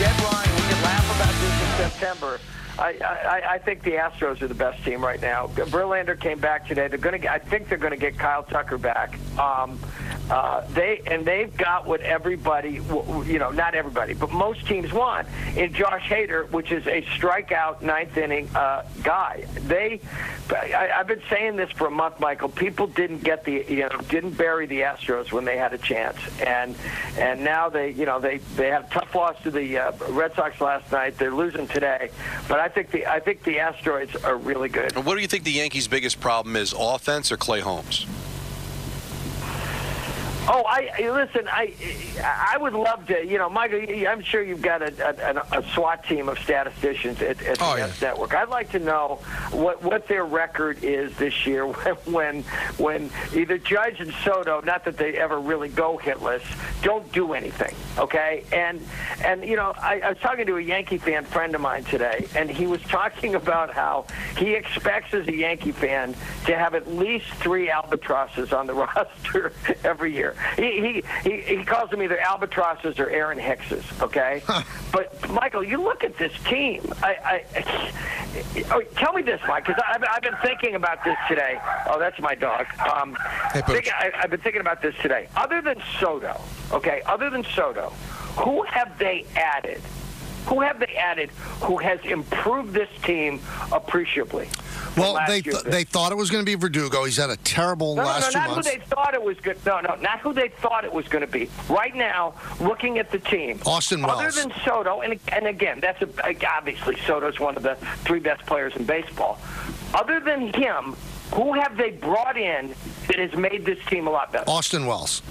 dead wrong. We can laugh about this in September. I think the Astros are the best team right now. Verlander came back today. I think they're going to get Kyle Tucker back. They've got what everybody, not everybody, but most teams want in Josh Hader, which is a strikeout ninth inning guy. I've been saying this for a month, Michael. People didn't didn't bury the Astros when they had a chance, and now they had a tough loss to the Red Sox last night. They're losing today, but I think the Astros are really good. And what do you think the Yankees' biggest problem is, offense or Clay Holmes? Oh, listen. I would love to. Michael, I'm sure you've got a SWAT team of statisticians at the S Network. I'd like to know what their record is this year when either Judge and Soto, not that they ever really go hitless, don't do anything. Okay, and I was talking to a Yankee fan friend of mine today, and he was talking about how he expects as a Yankee fan to have at least 3 albatrosses on the roster every year. He calls them either albatrosses or Aaron Hickses, okay? But, Michael, you look at this team. Tell me this, Mike, because I've been thinking about this today. Oh, that's my dog. I've been thinking about this today. Other than Soto, who have they added? Who has improved this team appreciably? Well, they thought it was going to be Verdugo. He's had a terrible last 2 months. Not who they thought it was good. No, not who they thought it was going to be. Right now, looking at the team, Austin Wells. Other than Soto, and again, that's obviously Soto's one of the 3 best players in baseball. Other than him, who have they brought in that has made this team a lot better? Austin Wells.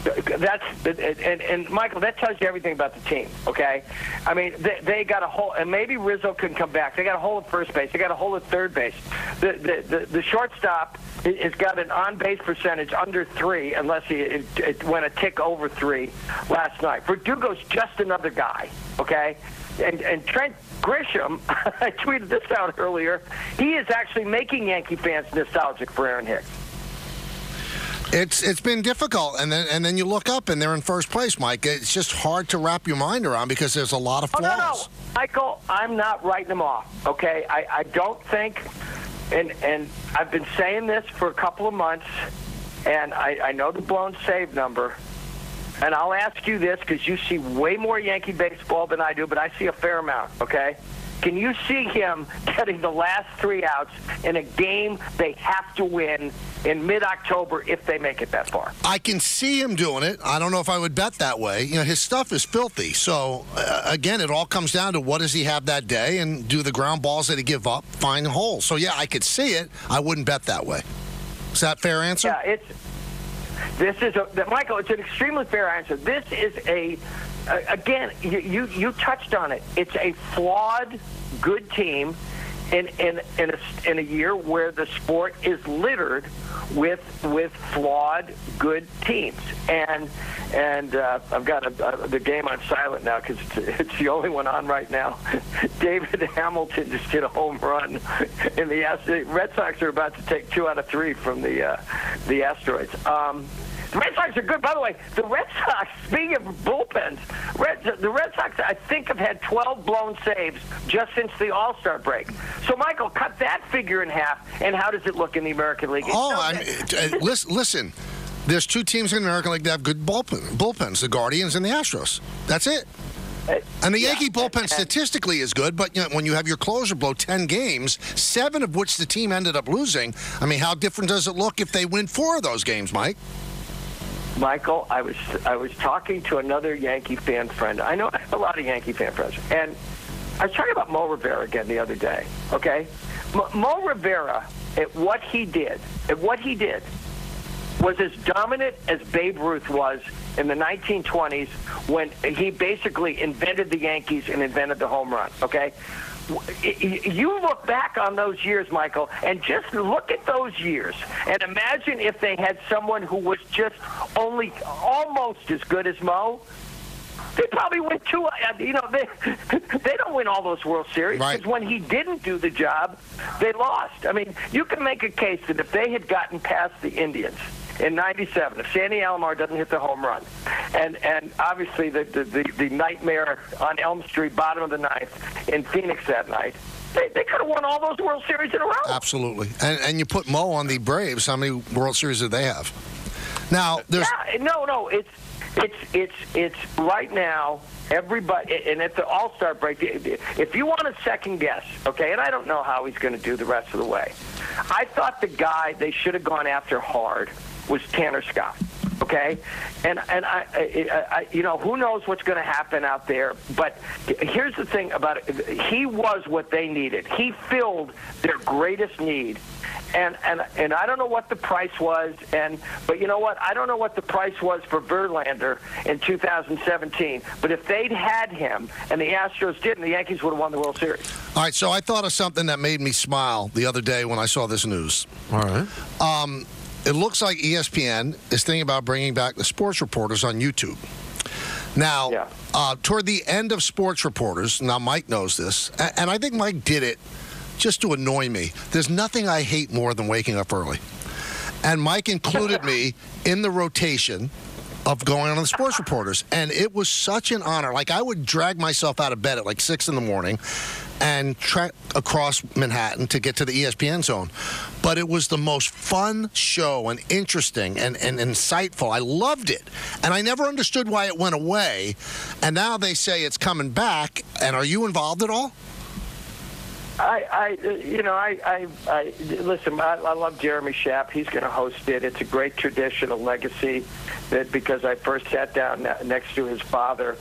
And Michael, that tells you everything about the team, okay? I mean, they got a hole, and maybe Rizzo can come back. They got a hole at first base. They got a hole at third base. The shortstop has got an on-base percentage under 3, unless it went a tick over 3 last night. Verdugo's just another guy, okay? And Trent Grisham, I tweeted this out earlier, he is actually making Yankee fans nostalgic for Aaron Hicks. It's been difficult, and then you look up and they're in first place, Mike. It's just hard to wrap your mind around because there's a lot of flaws. No, Michael, I'm not writing them off. Okay, I don't think, and I've been saying this for a couple of months, and I know the blown save number, and I'll ask you this because you see way more Yankee baseball than I do, but I see a fair amount. Okay. Can you see him getting the last 3 outs in a game they have to win in mid-October if they make it that far? I can see him doing it. I don't know if I would bet that way. His stuff is filthy. So, again, it all comes down to what does he have that day, and do the ground balls that he give up find holes. So, yeah, I could see it. I wouldn't bet that way. Is that a fair answer? Yeah, Michael, it's an extremely fair answer. This is again, you touched on it. It's a flawed, good team in a year where the sport is littered with flawed, good teams. And I've got the game on silent now because it's the only one on right now. David Hamilton just hit a home run, and the Red Sox are about to take 2 out of 3 from the Asteroids. The Red Sox are good. By the way, the Red Sox, speaking of bullpens, the Red Sox, I think, have had 12 blown saves just since the All-Star break. So, Michael, cut that figure in half, and how does it look in the American League? Listen, there's 2 teams in the American League that have good bullpens, the Guardians and the Astros. That's it. And the Yankee bullpen statistically is good, but when you have your closer blow 10 games, 7 of which the team ended up losing, I mean, how different does it look if they win 4 of those games, Mike? Michael, I was talking to another Yankee fan friend. I know I have a lot of Yankee fan friends, and I was talking about Mo Rivera again the other day. Okay, Mo Rivera at what he did was as dominant as Babe Ruth was in the 1920s when he basically invented the Yankees and invented the home run. Okay. You look back on those years, Michael, and just look at those years and imagine if they had someone who was just only almost as good as Mo. They probably win 2. They don't win all those World Series because when he didn't do the job, they lost. I mean, you can make a case that if they had gotten past the Indians in '97, if Sandy Alomar doesn't hit the home run, and obviously the nightmare on Elm Street, bottom of the ninth in Phoenix that night, they could have won all those World Series in a row. Absolutely. And you put Mo on the Braves. How many World Series did they have? Now, there's... Yeah, no. It's right now, everybody, and at the All-Star break, if you want to second guess, okay, and I don't know how he's going to do the rest of the way, I thought the guy they should have gone after hard was Tanner Scott. Okay, and I who knows what's going to happen out there? But here's the thing about it: he was what they needed. He filled their greatest need, and I don't know what the price was, but you know what? I don't know what the price was for Verlander in 2017. But if they'd had him, and the Astros didn't, the Yankees would have won the World Series. All right, so I thought of something that made me smile the other day when I saw this news. All right. It looks like ESPN is thinking about bringing back the sports reporters on YouTube. Now, toward the end of Sports Reporters, now Mike knows this, and I think Mike did it just to annoy me. There's nothing I hate more than waking up early. And Mike included me in the rotation of going on the Sports Reporters, and it was such an honor. Like, I would drag myself out of bed at like 6 in the morning and trek across Manhattan to get to the ESPN zone. But it was the most fun show and interesting and insightful. I loved it. And I never understood why it went away. And now they say it's coming back. And are you involved at all? Listen, I love Jeremy Schaap. He's going to host it. It's a great tradition, a legacy, that because I first sat down next to his father,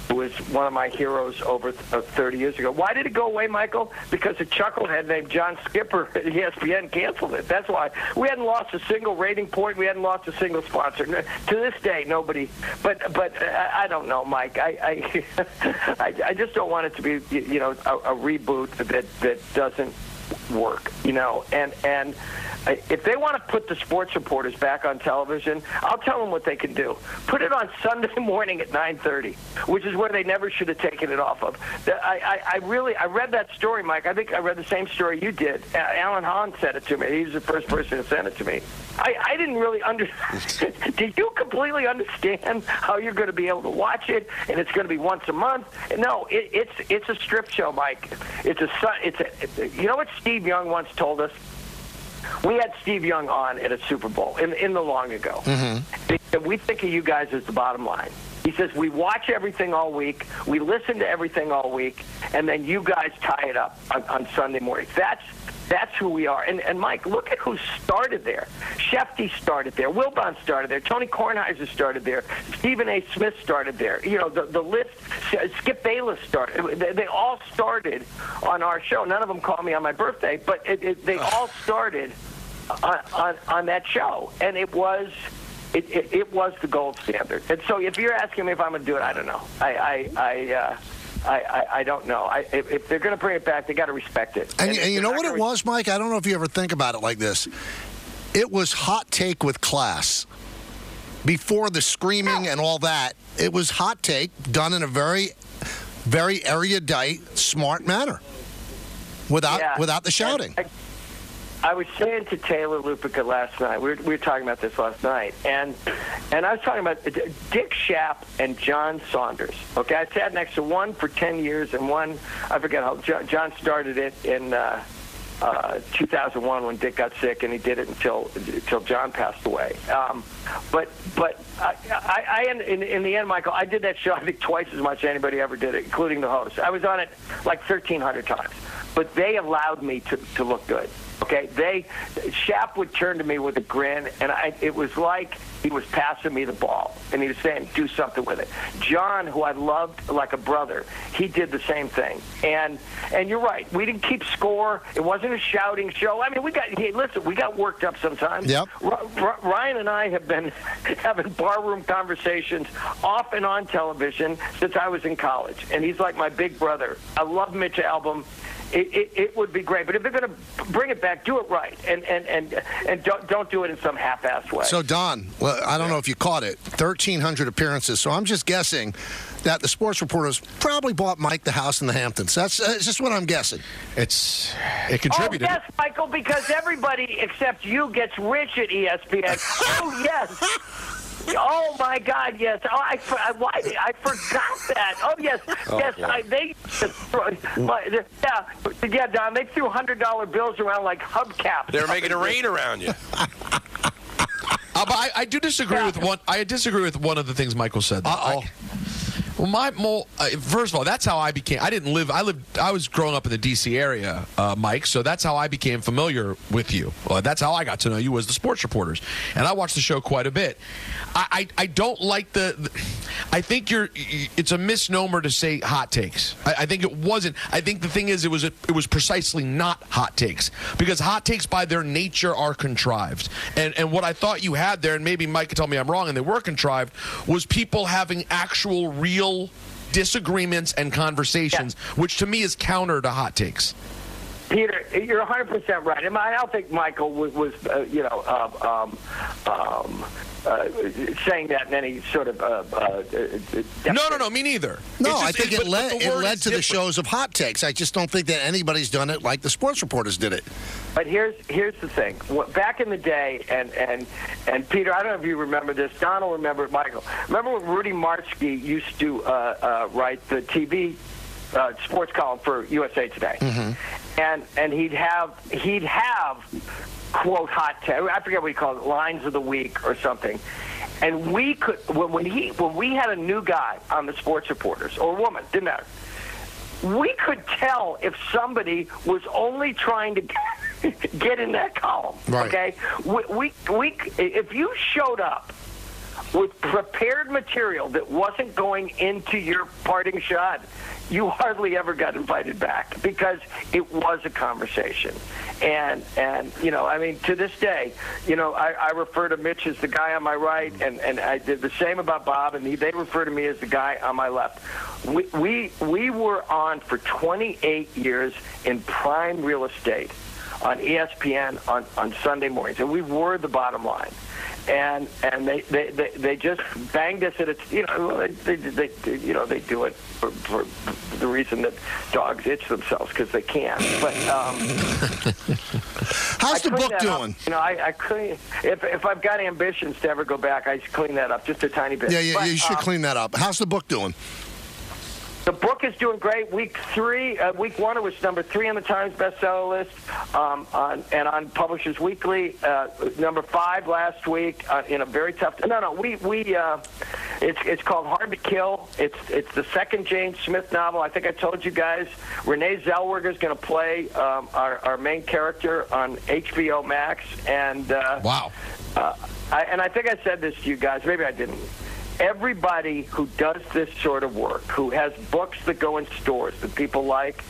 who was one of my heroes over 30 years ago. Why did it go away, Michael? Because a chucklehead named John Skipper at ESPN canceled it. That's why. We hadn't lost a single rating point. We hadn't lost a single sponsor. To this day, nobody. But I don't know, Mike. I just don't want it to be, a reboot that doesn't work, and if they want to put the Sports Reporters back on television, I'll tell them what they can do. Put it on Sunday morning at 9:30, which is where they never should have taken it off of. I read that story, Mike. I think I read the same story you did. Alan Hahn said it to me. He was the first person to send it to me. I didn't really understand. Did you completely understand how you're going to be able to watch it, and it's going to be once a month? No, it's a strip show, Mike. You know what Steve Young once told us? We had Steve Young on at a Super Bowl in the long ago. Mm-hmm. We think of you guys as the bottom line. He says, we watch everything all week, we listen to everything all week, and then you guys tie it up on Sunday morning. That's who we are. And Mike, look at who started there. Shefty started there. Wilbon started there. Tony Kornheiser started there. Stephen A. Smith started there. The list, Skip Bayless started. They all started on our show. None of them called me on my birthday, but they all started on that show. And it was the gold standard. And so if you're asking me if I'm going to do it, I don't know. I don't know. If they're going to bring it back, they got to respect it. And you know what it was, Mike? I don't know if you ever think about it like this. It was hot take with class. Before the screaming and all that, it was hot take done in a very, very erudite, smart manner, without the shouting. I was saying to Taylor Lupica last night, we were talking about this last night, and I was talking about Dick Schaap and John Saunders. Okay, I sat next to one for 10 years and one, I forget how, John started it in 2001 when Dick got sick, and he did it until John passed away. But I in the end, Michael, I did that show I think twice as much as anybody ever did it, including the host. I was on it like 1,300 times, but they allowed me to look good. Okay, Schaap would turn to me with a grin, and it was like he was passing me the ball, and he was saying, do something with it. John, who I loved like a brother, he did the same thing. And you're right, we didn't keep score. It wasn't a shouting show. I mean, we got worked up sometimes. Yep. Ryan and I have been having barroom conversations off and on television since I was in college, and he's like my big brother. I love Mitch Albom. it would be great. But if they're going to bring it back, do it right, and don't do it in some half-assed way. So, Don, well, I don't know if you caught it, 1,300 appearances. So I'm just guessing that the sports reporters probably bought Mike the house in the Hamptons. That's just what I'm guessing. It contributed. Oh, yes, Michael, because everybody except you gets rich at ESPN. Oh, yes. Oh, my God, yes. Oh, I forgot that. Oh, yes. Yes, yeah, Don, they threw $100 bills around like hubcaps. They're making it rain around you. But I do disagree with one. I disagree with one of the things Michael said. First of all, that's how I became. I was growing up in the D.C. area, Mike. So that's how I became familiar with you. That's how I got to know you, was the sports reporters, and I watched the show quite a bit. I don't like I think it's a misnomer to say hot takes. I think it wasn't. I think the thing is, it was precisely not hot takes, because hot takes by their nature are contrived. And what I thought you had there, and maybe Mike could tell me I'm wrong, and they were contrived, was people having actual real disagreements and conversations, which to me is counter to hot takes. Peter, you're 100% right. And I don't think Michael was saying that in any sort of No, me neither. No, I think it led to the shows of hot takes. I just don't think that anybody's done it like the sports reporters did it. But here's the thing. Back in the day, and Peter, I don't know if you remember this. Don will remember it. Michael, remember when Rudy Martzke used to write the TV sports column for USA Today, and he'd have quote hot take. I forget what he called it, lines of the week or something. And we could when we had a new guy on the sports reporters, or woman, didn't matter. We could tell if somebody was only trying to get in that column. Right. Okay, we if you showed up with prepared material that wasn't going into your parting shot, you hardly ever got invited back, because it was a conversation. And I mean, to this day, I refer to Mitch as the guy on my right, and I did the same about Bob, and they refer to me as the guy on my left. We were on for 28 years in prime real estate on ESPN on Sunday mornings, and we were the bottom line. And they just banged us at its, they do it for the reason that dogs itch themselves, because they can. But how's the book doing? I couldn't. If I've got ambitions to ever go back, I should clean that up just a tiny bit. Yeah, you should clean that up. How's the book doing? The book is doing great. Week 1, it was number 3 on the Times bestseller list, on Publishers Weekly. Number 5 last week in a very tough. It's called Hard to Kill. It's the second James Smith novel. I think I told you guys. Renee Zellweger is going to play our main character on HBO Max. And wow. I think I said this to you guys. Maybe I didn't. Everybody who does this sort of work, who has books that go in stores that people like,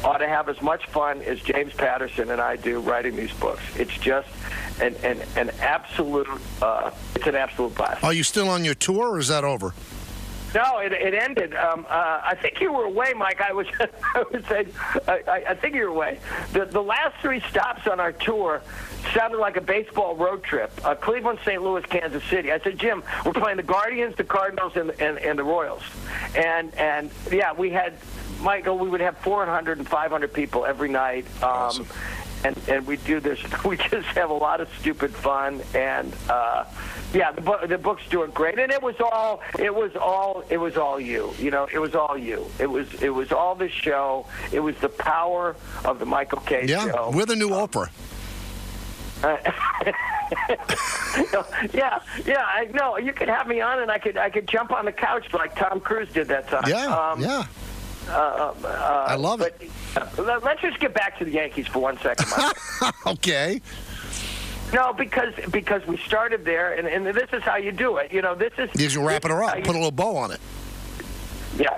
ought to have as much fun as James Patterson and I do writing these books. It's just an absolute it's an absolute blast. Are you still on your tour, or is that over? No, it ended. I think you were away, Mike. I think you were away. The last 3 stops on our tour sounded like a baseball road trip. Cleveland, St. Louis, Kansas City. I said, Jim, we're playing the Guardians, the Cardinals, and the Royals. And yeah, we had, Michael, we would have 400 and 500 people every night. Awesome. And we do this. We just have a lot of stupid fun, and the book's doing great. And it was all you. It was all you. It was all the show. It was the power of the Michael K. show. Yeah, we're the new Oprah. I know. You could have me on, and I could jump on the couch like Tom Cruise did that time. Yeah. I love it. Let's just get back to the Yankees for 1 second, Mike. Okay. No, because we started there, and this is how you do it. You just wrap it around, put a little bow on it. Yeah.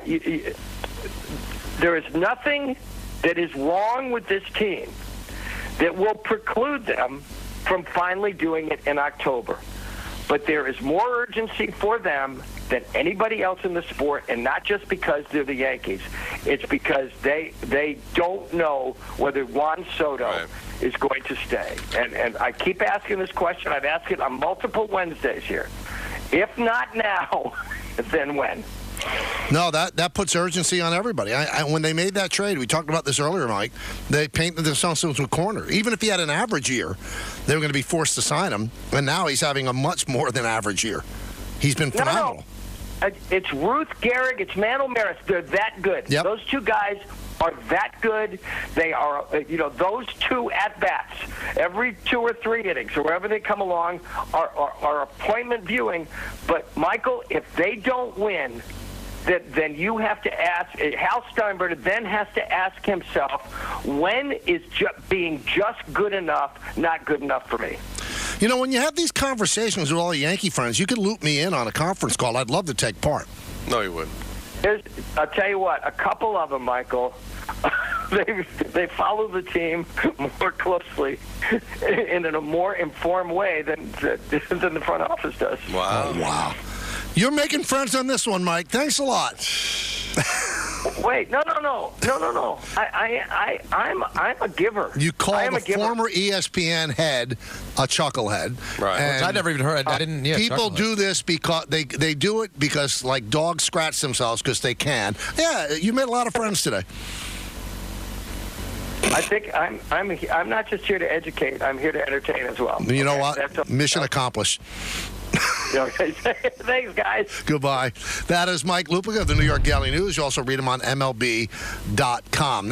There is nothing that is wrong with this team that will preclude them from finally doing it in October. But there is more urgency for them than anybody else in the sport, and not just because they're the Yankees. It's because they don't know whether Juan Soto is going to stay. And I keep asking this question. I've asked it on multiple Wednesdays here. If not now, then when? No, that puts urgency on everybody. When they made that trade, we talked about this earlier, Mike, they painted themselves into a corner. Even if he had an average year, they were going to be forced to sign him. And now he's having a much more than average year. He's been phenomenal. No. It's Ruth Gehrig, it's Manuel Maris. They're that good. Yep. Those two guys are that good. They are, those two at-bats, every 2 or 3 innings, or wherever they come along, are appointment viewing. But, Michael, if they don't win, then you have to ask, Hal Steinbrenner then has to ask himself, when is being just good enough not good enough for me? When you have these conversations with all the Yankee friends, you could loop me in on a conference call. I'd love to take part. No, you wouldn't. I'll tell you what, a couple of them, Michael, they follow the team more closely and in a more informed way than the front office does. Wow. Oh, wow. You're making friends on this one, Mike. Thanks a lot. Wait, no. I'm a giver. You call the former ESPN head a chucklehead. Right. And I never even heard. I didn't. Yeah, people do this because they do it because like dogs scratch themselves because they can. Yeah, you made a lot of friends today. I think I'm not just here to educate. I'm here to entertain as well. You know what? Mission accomplished. Okay. Thanks, guys. Goodbye. That is Mike Lupica of the New York Daily News. You also read him on MLB.com.